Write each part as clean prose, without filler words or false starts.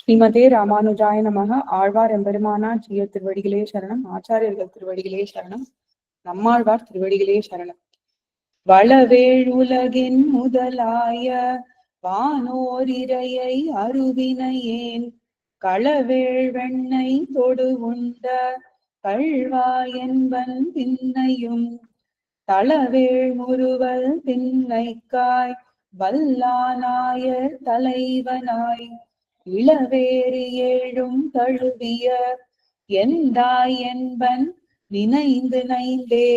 ஸ்ரீமதே ராமானுஜாய நமக. ஆழ்வார் எம்பெருமானார் ஜீய திருவடிகளே சரணம். ஆச்சாரியர்கள் திருவடிகளே சரணம். நம்மாழ்வார் திருவடிகளே சரணம். வளவேழ் உலகின் முதலாய வானோர் இரையை அருவினையேன் களவேள் வெண்ணை தொடு உண்ட கள்வாயன்பன் பின்னையும் தளவேள் முறுவல் பின்னைக்காய் வல்லானாய தலைவனாய் இளவேறு ஏழும் தழுவிய எந்தாய் என்பன் நினைந்து நைந்தே.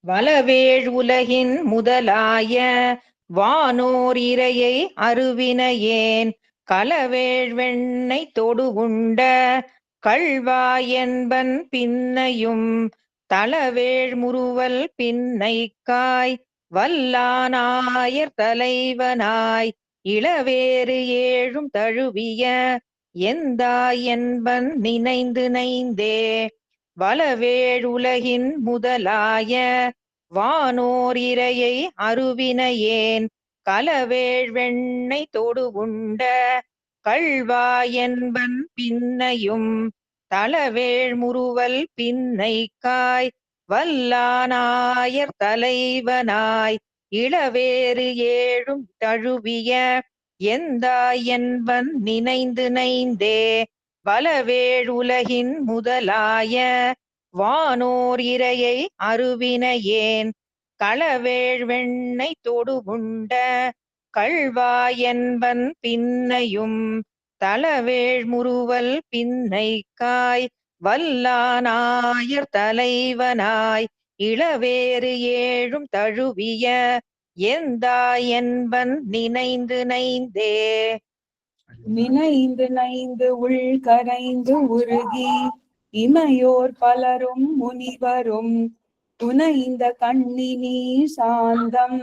வளவேழ் உலகின் முதலாய வானோர் இரையை அருவினையேன் களவேழ் வெண்ணை தொடு உண்ட கள்வாயன்பன் பின்னையும் தளவேழ் முறுவல் பின்னைக்காய் வல்லானாயர் தலைவனாய் இளவேறு ஏழும் தழுவிய எந்தாய் என்பன் நினைந்து நைந்தே. வளவேழ் உலகின் முதலாய வானோர் இரையை அருவினையேன் களவேழ் வெண்ணை தொடு உண்ட கள்வாயன்பன் பின்னையும் தளவேழ் முறுவல் பின்னைக்காய் வல்லானாயர் தலைவனாய் இளவேறு ஏழும் தழுவிய எந்தாய் என்பன் நினைந்து நைந்தே. வளவேழ் உலகின் முதலாய வானோர் இரையை அருவினையேன் களவேழ் வெண்ணை தொடு உண்ட கள்வாயன்பன் பின்னையும் தளவேழ் முறுவல் பின்னைக்காய் வல்லானாயர் தலைவனாய் இளவேறு ஏழும் தழுவிய எந்தாய் என்பன் நினைந்து நைந்தே. நினைந்து நைந்து உள் கரைந்து உருகி இமையோர் பலரும் முனிவரும் துணைந்த கண்ணினி சாந்தம்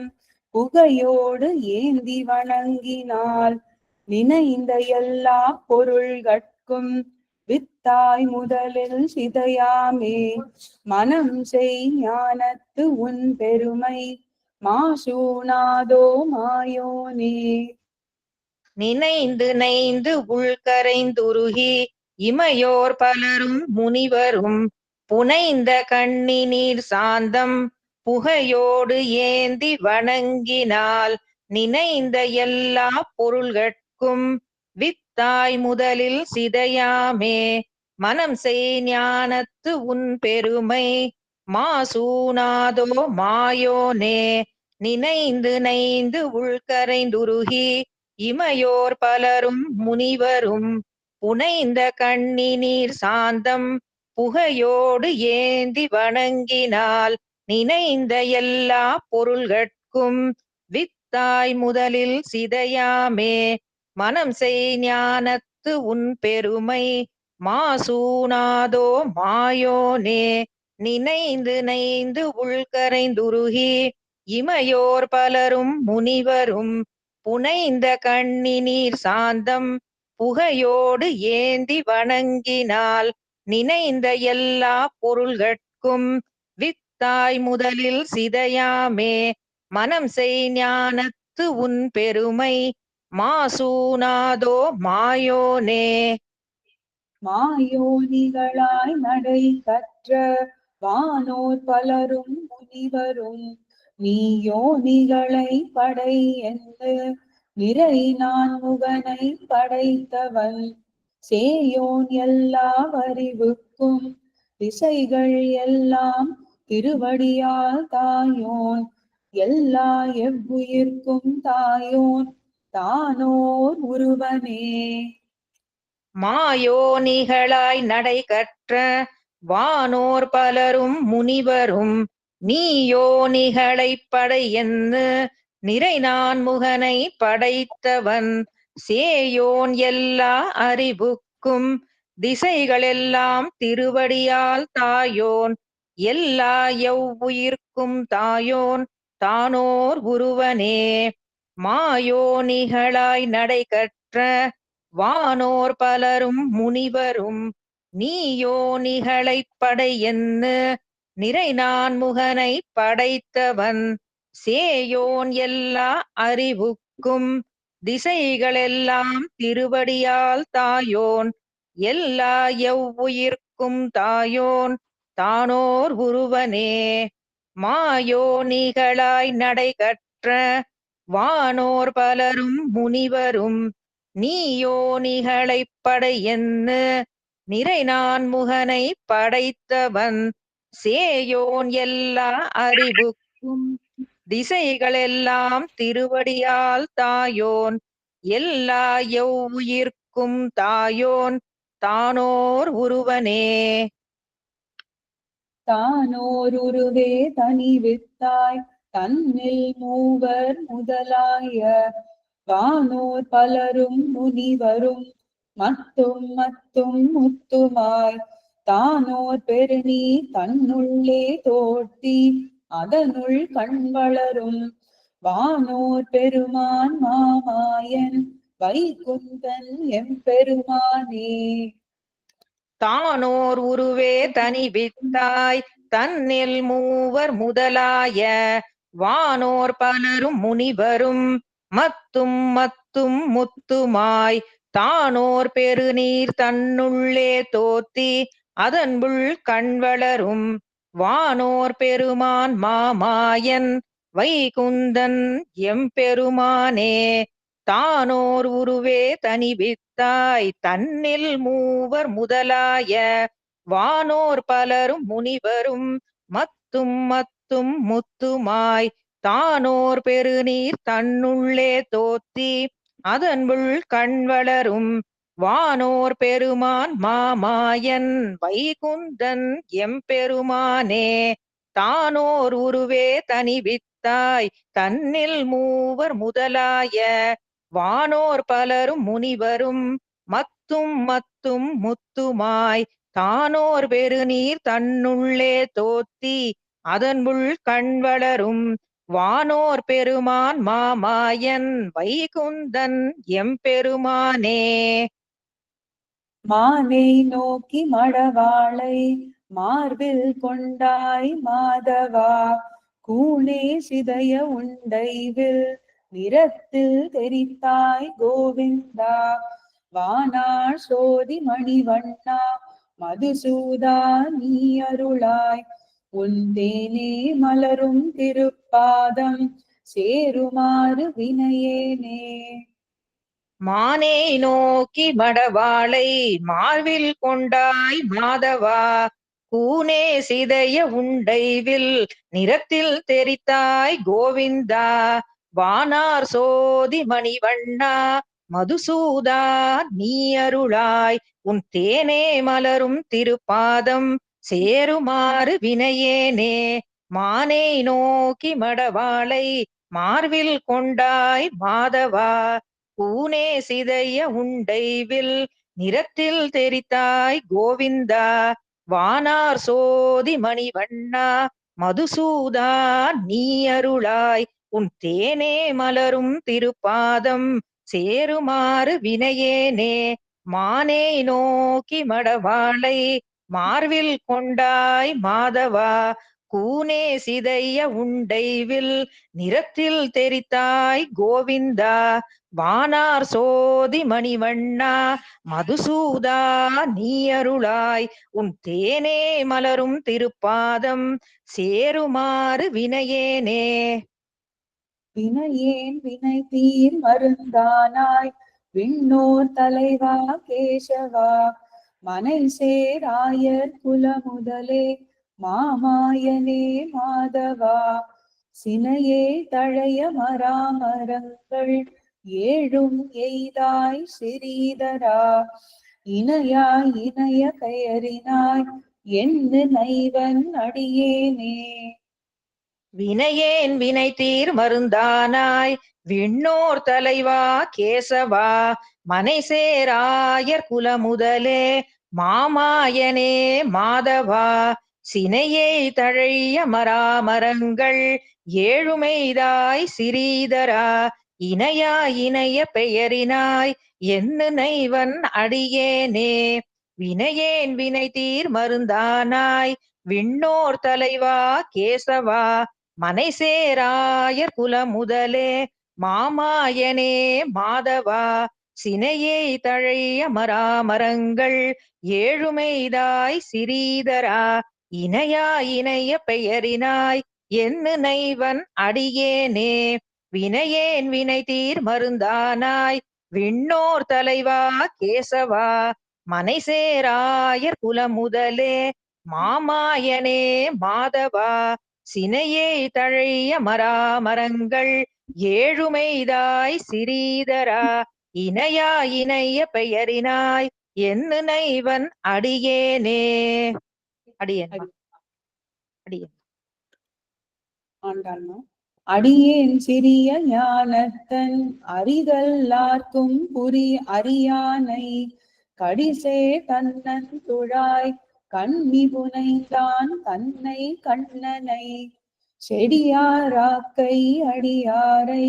புகையோடு ஏந்தி வணங்கினால் நினைந்த எல்லா பொருள்கட்கும் வித்தாய் முதலில் சிதையாமே. மனம் செய் ஞானத்து உன் பெருமை மாசூனாதோ மாயோனே. நினைந்து நைந்து உள்கரைந்துருகி இமையோர் பலரும் முனிவரும் புனைந்த கண்ணி நீர் சாந்தம் புகையோடு ஏந்தி வணங்கினால் நினைந்த எல்லா பொருள்கட்கும் வித்தாய் முதலில் சிதையாமே. மனம் செய் ஞானத்து உன் பெருமை மாசூனாதோ மாயோனே. நினைந்து நைந்து உள்கரைந்துருகி இமையோர் பலரும் முனிவரும் புனைந்த கண்ணி நீர் சாந்தம் புகையோடு ஏந்தி வணங்கினால் நினைந்த எல்லா பொருள்கட்கும் வித்தாய் முதலில் சிதையாமே. மனம் செய் ஞானத்து உன் பெருமை மாசூனாதோ மாயோனே. நினைந்து நைந்து உள்கரைந்துருகி இமையோர் பலரும் முனிவரும் புனைந்த கண்ணி நீர் சாந்தம் புகையோடு ஏந்தி வணங்கினால் நினைந்த எல்லா பொருள்கட்கும் வித்தாய் முதலில் சிதையாமே. மனம் செய் ஞானத்து உன் பெருமை மாசூனாதோ மாயோனே. மாயோனிகளாய் நடை கற்ற வானோர் பலரும் முனிவரும் நீயோனிகளை படை என்று நிறை நான் முகனை படைத்தவன் சேயோன் எல்லா அறிவுக்கும் திசைகள் எல்லாம் திருவடியால் தாயோன் எல்லா எவ்வுயிர்க்கும் தாயோன் தானோர் உருவனே. மாயோனிகளாய் நடை கற்ற வானோர் பலரும் முனிவரும் நீயோனிகளைப் படையென்னு நிறை நான் முகனை படைத்தவன் சேயோன் எல்லா அறிவுக்கும் திசைகளெல்லாம் திருவடியால் தாயோன் எல்லா எவ்வுயிர்க்கும் தாயோன் தானோர் உருவனே. மாயோனிகளாய் நடை கற்ற வானோர் பலரும் முனிவரும் நீயோனிகளைப் படையென்னு நிறை நான் முகனை படைத்தவன் சேயோன் எல்லா அறிவுக்கும் திசைகளெல்லாம் திருவடியால் தாயோன் எல்லா எவ்வுயிர்க்கும் தாயோன் தானோர் உருவனே. மாயோனிகளாய் நடைகற்ற வானோர் பலரும் முனிவரும் நீயோனிகளைப் படையென்னு நிறைநான் முகனை படைத்தவன் சேயோன் எல்லா அறிவுக்கும் திசைகளெல்லாம் திருவடியால் தாயோன் எல்லா எவ்வுயிர்க்கும் தாயோன் தானோர் உருவனே. தானோருருவே தனிவித்தாய் தன்னில் மூவர் முதலாய வானோர் பலரும் முனிவரும் மத்தும் மத்தும் முத்துமாய் தானோர் பெருநீ தன்னுள்ளே தோற்றி அதனுள் கண் வளரும் வானோர் பெருமான் மாமாயன் வைகுந்தன் எம்பெருமானே. தானோர் உருவே தனிவித்தாய் தன்னில் மூவர் முதலாய வானோர் பலரும் முனிவரும் மத்தும் மத்தும் முத்துமாய் தானோர் பெருநீர் தன்னுள்ளே தோத்தி அதன்புள் கண் வளரும் வானோர் பெருமான் மாமாயன் வைகுந்தன் எம்பெருமானே. தானோர் உருவே தனிவித்தாய் தன்னில் மூவர் முதலாய வானோர் பலரும் முனிவரும் மத்தும் மத்தும் முத்துமாய் தானோர் பெருநீர் தன்னுள்ளே தோத்தி அதன்புள் கண் வளரும் வானோர் பெருமான் மாமாயன் வைகுந்தன் எம்பெருமானே. தானோர் உருவே தனிவித்தாய் தன்னில் மூவர் முதலாய வானோர் பலரும் முனிவரும் மத்தும் மத்தும் முத்துமாய் தானோர் பெருநீர் தன்னுள்ளே தோத்தி அதன்புள் கண் வளரும் வானோர் பெருமான் மாமாயன் வைகுந்தன் எம்பெருமானே. மானை நோக்கி மடவாளை மார்பில் கொண்டாய் மாதவா கூனே சிதைய உண்டைவில் நிறத்தில் தெரித்தாய் கோவிந்தா வானார் சோதி மணிவண்ணா மதுசூதா நீ அருளாய் உன் தேனே மலரும் திருப்பாதம் சேருமாறு வினையேனே. மானே நோக்கி மடவாளை மார்பில் கொண்டாய் மாதவா கூனே சிதைய உண்டைவில் நிறத்தில் தெரித்தாய் கோவிந்தா வானார் சோதி மணிவண்ணா மதுசூதா நீ அருளாய் உன் தேனே மலரும் திருப்பாதம் சேருமாறு வினையேனே. மானை நோக்கி மடவாளை மார்பில் கொண்டாய் மாதவா கூனே சிதைய உண்டைவில் நிறத்தில் தெரித்தாய் கோவிந்தா வானார் சோதி மணிவண்ணா மதுசூதா நீ அருளாய் உன் தேனே மலரும் திருப்பாதம் சேருமாறு வினையேனே. மானே நோக்கி மடவாளை மார்பில் கொண்டாய் மாதவா கூனே சிதைய உண்டைவில் நிறத்தில் தெரித்தாய் கோவிந்தா வானார் சோதி மணிவண்ணா மதுசூதா நீ அருளாய் உன் தேனே மலரும் திருப்பாதம் சேருமாறு வினையேனே. வினையேன் வினை தீர் மருந்தானாய் விண்ணோர் தலைவா கேசவா மனை சேராயர் குல முதலே மாமாயனே மாதவா சினையே தழைய மராமரங்கள் ஏழும் எய்தாய் சிறீதரா இணையாய் இணைய பெயரினாய் என்று நைவன் அடியேனே. வினையேன் வினை தீர் மருந்தானாய் விண்ணோர் தலைவா கேசவா மனை சேராயர் குல முதலே மாமாயனே மாதவா சினையை தழைய மராமரங்கள் ஏழுமெய்தாய் சிறீதரா இணையாய் இணைய பெயரினாய் என்று நைவன் அடியேனே. வினையேன் வினை தீர் மருந்தானாய் விண்ணோர் தலைவா கேசவா மனை சேராயர் குல முதலே மாமாயனே மாதவா சினையை தழைய மராமரங்கள் ஏழுமெய்தாய் சிறீதரா இணையா இணைய பெயரினாய் என்னு நைவன் அடியேனே வினையேன் வினை தீர் மருந்தானாய் விண்ணோர் தலைவா கேசவா மனை சேராயர் குலமுதலே மாமாயனே மாதவா சினையை தழைய மராமரங்கள் ஏழுமெய்தாய் சிறீதரா இணையா இணைய பெயரினாய் என்னு நைவன் அடியேனே. அடியேன் அடியேன் ஆண்டாள்மா. அடியேன் சிறிய ஞானத்தன் அறிதல்லார்க்கும் புரி அறியானை கடிசே தன்னன் துழாய் கண்ணி புனைந்தான் தன்னை கண்ணனை செடியாராக்கை அடியாரை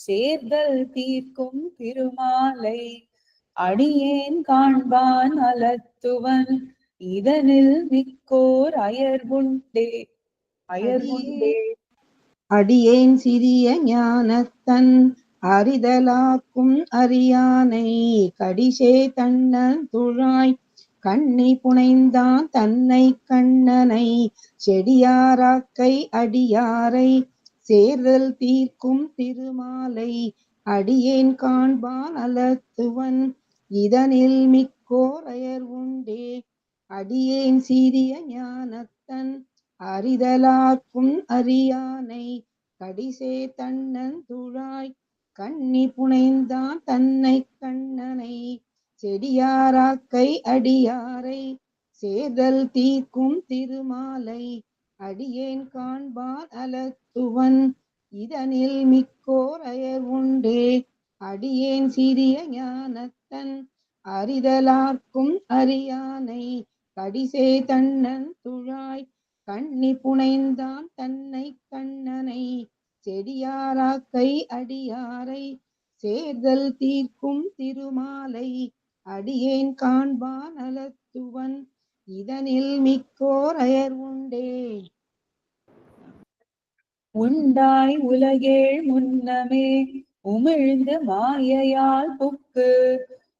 சேர்தல் தீர்க்கும் திருமாலை அடியேன் காண்பான் அலத்துவன் இதனில் மிக்கோர் அயர்வுண்டே அயர்வுண்டே. அடியேன் சிறிய ஞானத்தன் அறிதலாக்கும் அறியானை கடிசே தன்னன் துழாய் கண்ணி புனைந்தான் தன்னை கண்ணனை செடியாராக்கை அடியாரை சேர்தல் தீர்க்கும் திருமாலை அடியேன் காண்பான் அலத்துவன் இதனில் மிக்கோர் அயர்வுண்டே. அடியேன் சிறிய ஞானத்தன் அறிதலாக்கும் அறியானை கடிசே தன்னன் துழாய் கண்ணி புனைந்தான் தன்னை கண்ணனை செடியாராக்கை அடியாரை சேர்தல் தீர்க்கும் திருமாலை அடியேன் காண்பான் அலத்துவன் இதனில் மிக்கோர் அயர்வுண்டே. அடியேன் சிறிய ஞானத்தன் அறிதலார்க்கும் அறியானை கடிசே தன்னன் துழாய் கண்ணி புனைந்தான் தன்னை கண்ணனை செடியாராக்கை அடியாரை சேர்தல் தீர்க்கும் திருமாலை அடியேன் காண்பான் அலத்துவன் இதனில் மிக்கோர் அயர்வுண்டே. உண்டாய் உலகேழ் முன்னமே உமிழ்ந்து மாயையால் புக்கு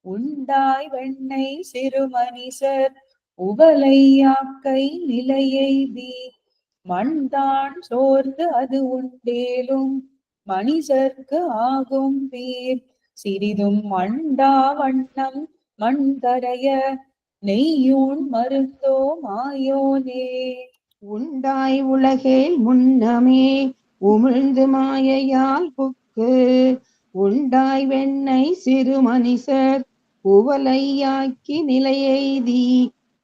உண்டாய் வெண்ணை சிறுமனிசர் உவலையாக்கை நிலையெய்தி மண்தான் சோர்ந்து அது உண்டேலும் மனிதர்க்கு ஆகும் பேர் சிறிதும் மண்டா வண்ணம் மண் கரைய நெய்யூன் மருந்தோ மாயோனே. உண்டாய் உலகேல் முன்னமே உமிழ்ந்து மாயையால் புக்கு உண்டாய் வெண்ணை சிறு மனிதர் உவலையாக்கி நிலையெய்தி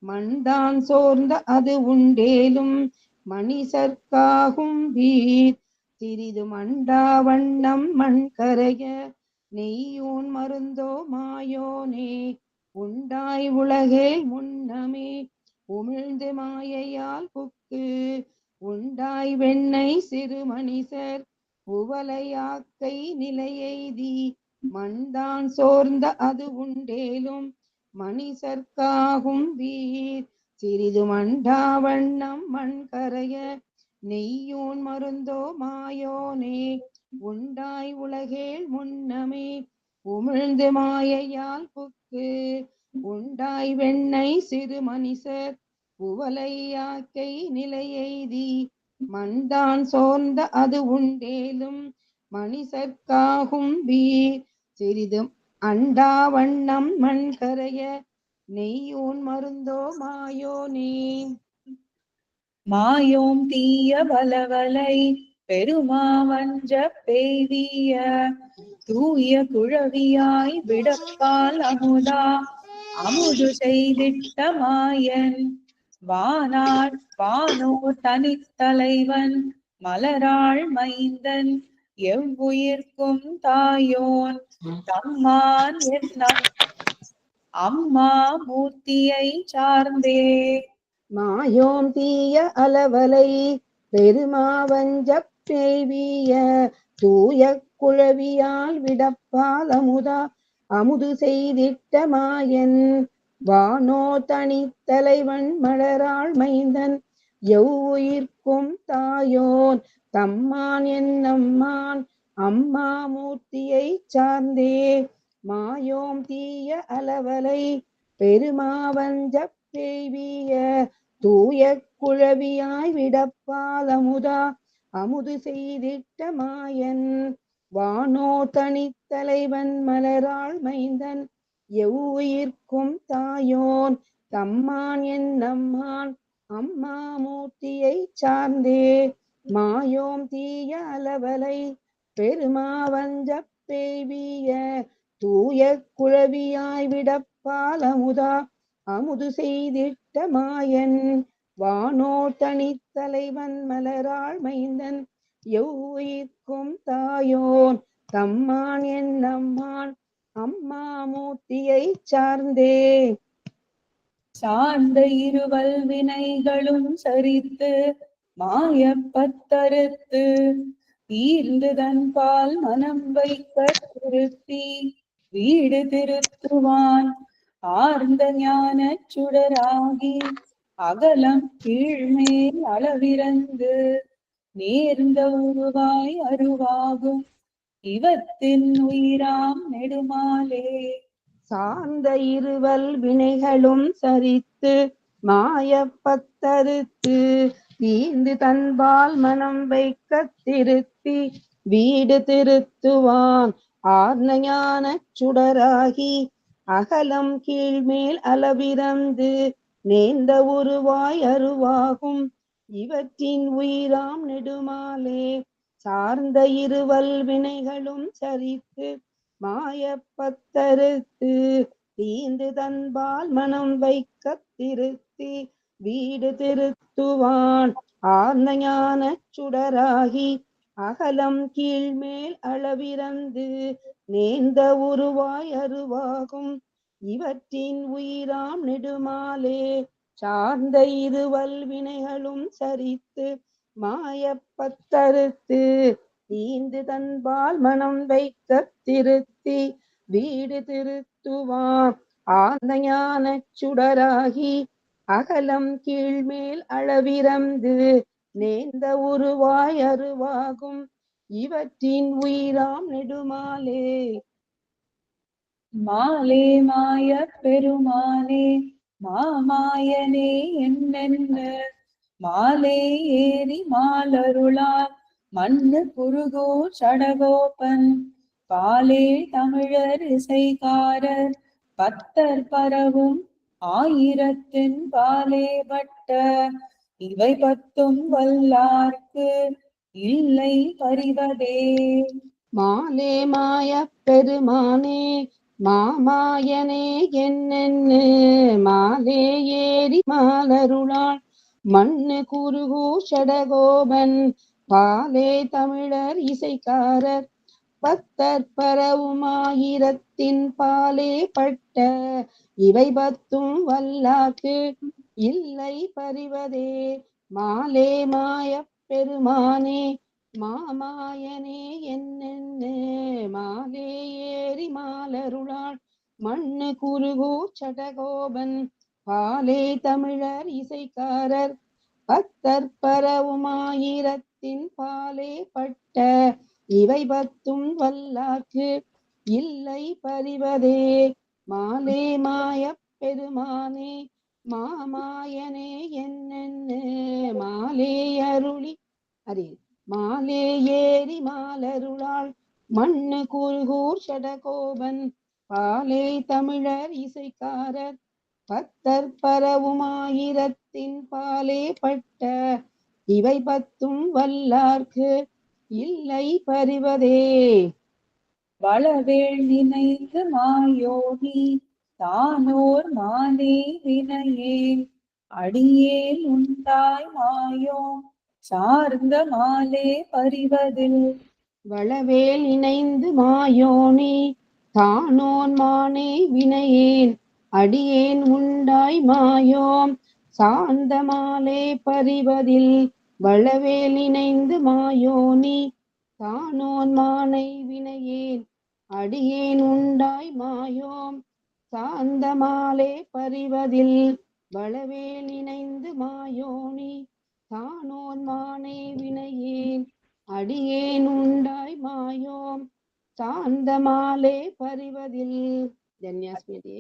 மண்தான் சோர்ந்த அது உண்டேலும் மனிதர்க்காகும் வீர் சிறிது மண்டா வண்ணம் மண் கரைய நெய்யூன் மருந்தோ மாயோனே. உண்டாய் உலகேல் முன்னமே உமிழ்ந்து மாயையால் புக்கு உண்டாய் வெண்ணை சிறு மனிதர் உவலையாக்கை நிலையெய்தி மண்தான் சோர்ந்த அது உண்டேலும் மனிதர்க்காகும் வீர் சிறிது மண்டா வண்ணம் மண் கரைய நெய்யூன் மருந்தோ மாயோனே. உண்டாய் உலகேல் முன்னமே உமிழ்ந்து மாயையால் புக்கு உண்டாய் வெண்ணை சிறு மனிதர் உவலையாக்கை நிலையெய்தி மண்தான் சோர்ந்த அது உண்டேலும் மனிதர்க்காகும் வீர் சிறிது அண்டா வண்ணம் மண் கரைய நெய்யூன் மருந்தோ மாயோனே. மாயோம் தீய பலவலை பெருமாவஞ்ச பெய்திய தூய குழவியாய் விடப்பால் அமுதா அமுது செய்திட்ட மாயன் வானார் வானோர் தனித்தலைவன் மலராள் மைந்தன் எவ்வுயிர்க்கும் தாயோன் தம்மான் என்னும் அம்மா மூர்த்தியை சார்ந்தே. மாயோம் தீய அலவலை பெருமாவஞ்ச பெய்விய தூய குழவியால் விடப்பால் அமுதா அமுது செய்திட்ட மாயன் வானோ தனித்தலைவன் மலராள் மைந்தன் எவ்வுயிர்க்கும் தாயோன் தம்மான் என்னம்மான் அம்மா மூர்த்தியை சார்ந்தே மாயோம் தீய அளவலை பெருமாவஞ்ச பெய்விய தூய குழவியாய் விடப்பால் அமுதா அமுது செய்திட்ட மாயன் வானோ தனித்தலைவன் மலராள் மைந்தன் எவ்வுயிர்க்கும் தாயோன் தம்மான் என் நம்மான் அம்மா மூர்த்தியை சார்ந்தே மாயோம் தீய அளவலை பெருமாவஞ்ச பெய்விய தூய குழவியாய் விடப்பால் அமுதா அமுது செய்திட்ட மாயன் வானோ தனித்தலைவன் மலராள் மைந்தன் எவ்வுயிர்க்கும் தாயோன் தம்மான் என் நம்மான் அம்மா மூர்த்தியை சார்ந்தே. சார்ந்த இருவல் வினைகளும் சரித்து மாயப்பத்தறுத்து தீர்ந்து தன்பால் மனம் வைக்க திருத்தி வீடு திருத்துவான் ஆர்ந்த ஞான சுடராகி அகலம் கீழ்மேல் அளவிறந்து நேர்ந்த உருவாய் அருவாகும் இவத்தின் உயிராம் நெடுமாலே. சார்ந்த இருவல் வினைகளும் சரித்து மாயப்பத்தறுத்து தீர்ந்து தன்பால் மனம் வைக்க திருத்தி வீடு திருத்துவான் ஆர்ந்த ஞான சுடராகி அகலம் கீழ்மேல் அளவிறந்து நேர்ந்த உருவாய் அருவாகும் இவற்றின் உயிராம் நெடுமாலே. சார்ந்த இருவல் வினைகளும் சரித்து மாயப்பத்தறுத்து தீர்ந்து தன்பால் மனம் வைக்க திருத்தி வீடு திருத்துவான் ஆர்ந்த ஞான சுடராகி அகலம் கீழ்மேல் அளவிறந்து நேர்ந்த உருவாய் அருவாகும் இவற்றின் உயிராம் நெடுமாலே. சார்ந்த இருவல் வினைகளும் சரித்து மாயப்பத்தறுத்து தீர்ந்து தன்பால் மனம் வைக்க திருத்தி வீடு திருத்துவான் ஆர்ந்த ஞான சுடராகி அகலம் கீழ்மேல் அளவிறந்து நேர்ந்த உருவாய் அருவாகும் இவற்றின் உயிராம் நெடுமாலே. மாலே மாய பெருமானே மாமாயனே என்னென்ன மாலே ஏறி மாலருளால் மண்ணு குருகோ சடகோபன் பாலே தமிழர் இசைக்காரர் பத்தர் பரவும் ஆயிரத்தின் பாலே பட்ட இவை பத்தும் வல்லார்க்கு இல்லை பறிவதே. மாலே மாய பெருமானே மாமாயனே என்னென்னு மாலே ஏறி மாலருளாள் மண்ணு குருகு சடகோபன் பாலே தமிழர் இசைக்காரர் பத்தர் பரவுமாயிரத்தின் பாலே பட்ட இவை பத்தும் வல்லாக்கு இல்லை பறிவதே. மாலே மாய பெருமானே மாமாயனே என்னென்னு மாலே ஏறி மாலருளாள் மண்ணு குருகு சடகோபன் பாலே தமிழர் இசைக்காரர் பத்தர் பரவுமாயிரத்தின் பாலே பட்ட இவை பத்தும் வல்லாக்கு இல்லை பறிவதே. மாலே மாய பெருமானே மாமாயனே என்னென்னு மாலே அருளி அரே மாலே ஏறி மாலருளாள் மண்ணு கூர்கூர் சடகோபன் பாலே தமிழர் இசைக்காரர் பத்தர் பரவுமாயிரத்தின் பாலே பட்ட இவை பத்தும் வல்லார்க்கு இல்லை பறிவதே. வளவேள் நினைந்து மாயோகி தானோர் மானே வினையேன் அடியேன் உண்டாய் மாயோ சார்ந்த மாலே பறிவதில். வளவேல் இணைந்து மாயோனி தானோன் மானே வினையேன் அடியேன் உண்டாய் மாயோம் சார்ந்த மாலே பறிவதில். வளவேல் இணைந்து மாயோனி தானோன் மானை வினையேன் அடியேன் உண்டாய் மாயோம் சார்ந்த மாலே பறிவதில். வளவேல் இணைந்து மாயோனி தானோன் மானை வினையேன் அடியேன் உண்டாய் மாயோம் சார்ந்த மாலே பறிவதில். தன்யாஸ்மிதே.